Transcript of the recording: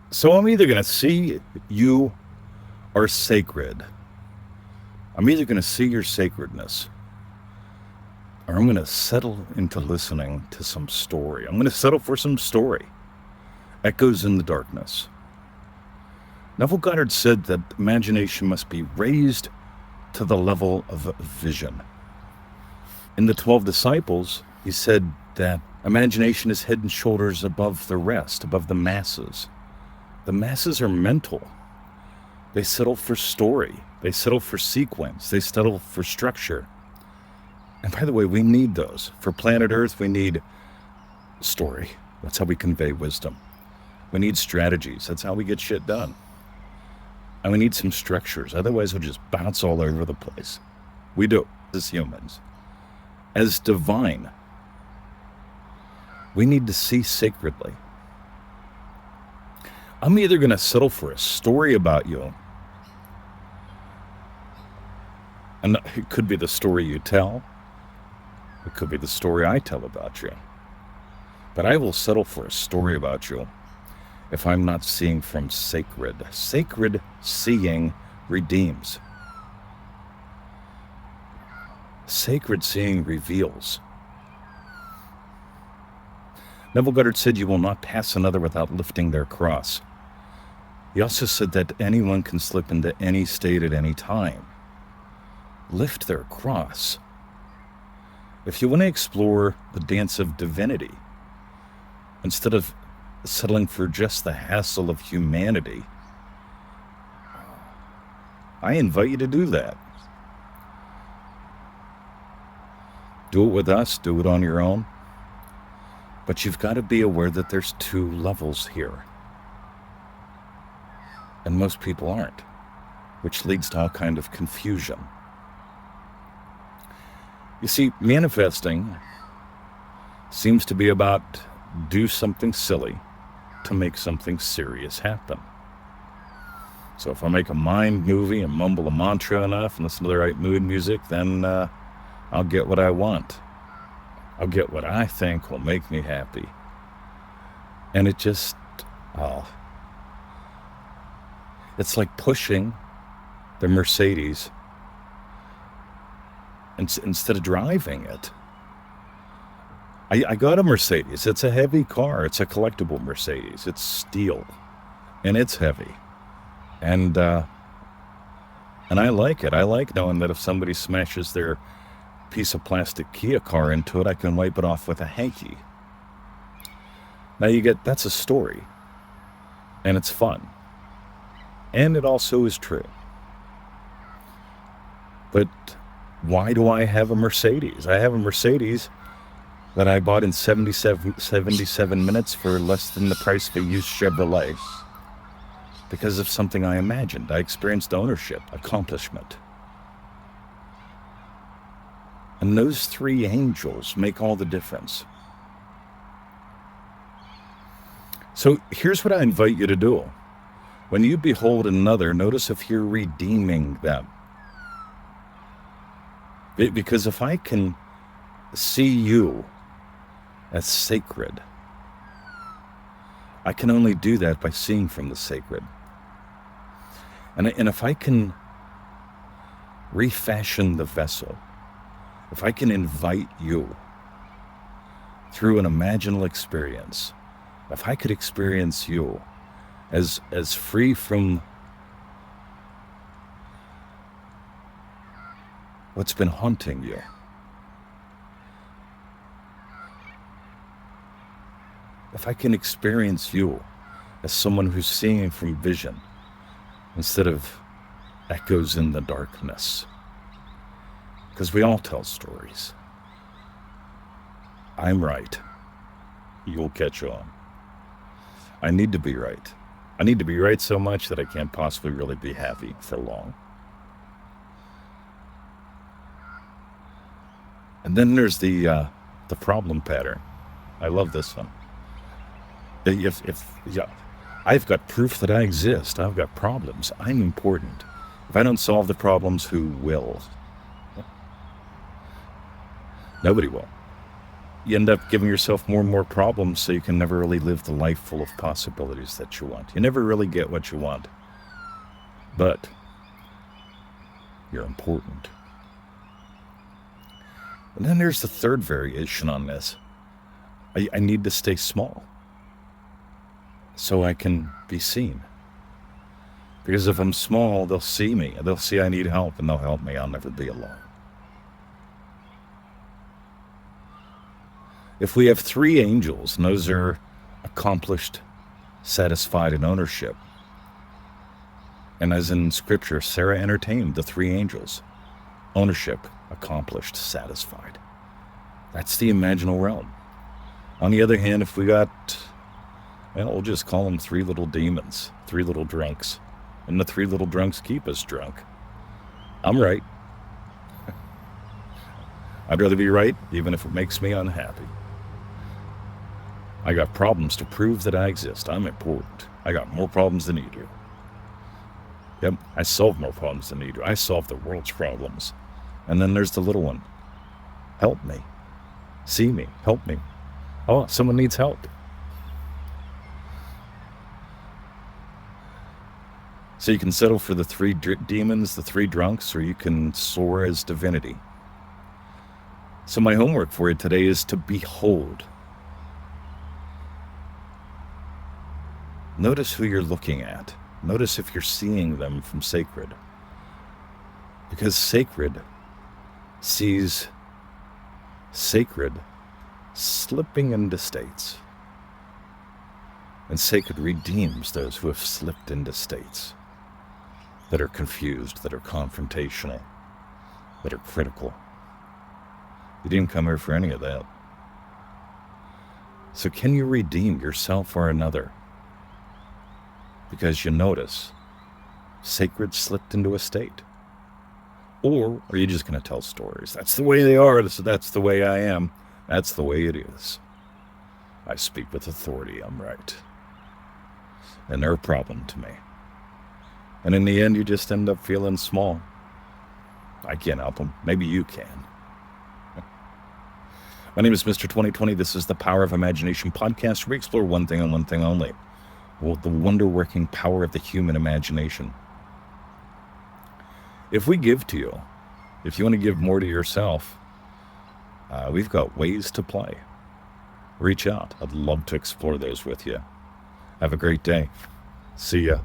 So I'm either going to see you are sacred. I'm either going to see your sacredness, or I'm going to settle into listening to some story. I'm going to settle for some story. Echoes in the darkness. Neville Goddard said that imagination must be raised to the level of vision. In the 12 Disciples, he said that imagination is head and shoulders above the rest, above the masses. The masses are mental. They settle for story. They settle for sequence. They settle for structure. And by the way, we need those. For planet Earth, we need story. That's how we convey wisdom. We need strategies. That's how we get shit done. And we need some structures. Otherwise, we'll just bounce all over the place. We do, as humans. As divine, we need to see sacredly. I'm either going to settle for a story about you, and it could be the story you tell, it could be the story I tell about you, but I will settle for a story about you if I'm not seeing from sacred. Sacred seeing redeems. Sacred seeing reveals. Neville Goddard said you will not pass another without lifting their cross. He also said that anyone can slip into any state at any time. Lift their cross. If you want to explore the dance of divinity, instead of settling for just the hassle of humanity, I invite you to do that. Do it with us, do it on your own. But you've got to be aware that there's two levels here. And most people aren't, which leads to all kind of confusion. You see, manifesting seems to be about do something silly to make something serious happen. So if I make a mind movie and mumble a mantra enough and listen to the right mood music, then I'll get what I want. I'll get what I think will make me happy. And it just, it's like pushing the Mercedes instead of driving it. I got a Mercedes. It's a heavy car. It's a collectible Mercedes. It's steel, and it's heavy. And I like it. I like knowing that if somebody smashes their piece of plastic Kia car into it, I can wipe it off with a hanky. Now that's a story, and it's fun, and it also is true. But why do I have a Mercedes? I have a Mercedes that I bought in 77 minutes for less than the price of a used Chevrolet because of something I imagined. I experienced ownership, accomplishment. And those three angels make all the difference. So here's what I invite you to do. When you behold another, notice if you're redeeming them. Because if I can see you as sacred, I can only do that by seeing from the sacred. And if I can refashion the vessel, if I can invite you through an imaginal experience, if I could experience you as free from what's been haunting you, if I can experience you as someone who's seeing from vision instead of echoes in the darkness, because we all tell stories. I'm right. You'll catch on. I need to be right. I need to be right so much that I can't possibly really be happy for long. And then there's the problem pattern. I love this one. I've got proof that I exist. I've got problems. I'm important. If I don't solve the problems, who will? Nobody will. you end up giving yourself more and more problems, so you can never really live the life full of possibilities that you want. You never really get what you want. But you're important. And then there's the third variation on this. I need to stay small so I can be seen. Because if I'm small, they'll see me. They'll see I need help, and they'll help me. I'll never be alone. If we have three angels, and those are accomplished, satisfied, and ownership, and as in Scripture, Sarah entertained the three angels. Ownership, accomplished, satisfied. That's the imaginal realm. On the other hand, if we got, well, we'll just call them three little demons, three little drunks, and the three little drunks keep us drunk. I'm right. I'd rather be right, even if it makes me unhappy. I got problems to prove that I exist. I'm important. I got more problems than you do. Yep, I solve more problems than you do. I solve the world's problems. And then there's the little one. Help me. See me. Help me. Oh, someone needs help. So you can settle for the three demons, the three drunks, or you can soar as divinity. So my homework for you today is to behold. Notice who you're looking at. Notice if you're seeing them from sacred. Because sacred sees sacred slipping into states. And sacred redeems those who have slipped into states that are confused, that are confrontational, that are critical. You didn't come here for any of that. So can you redeem yourself or another? Because you notice sacred slipped into a state. Or are you just going to tell stories? That's the way they are. That's the way I am. That's the way it is. I speak with authority. I'm right. And they're a problem to me. And in the end, you just end up feeling small. I can't help them. Maybe you can. My name is Mr. 2020. This is the Power of Imagination podcast, where we explore one thing and one thing only. Well, the wonder-working power of the human imagination. If we give to you, if you want to give more to yourself, we've got ways to play. Reach out. I'd love to explore those with you. Have a great day. See ya.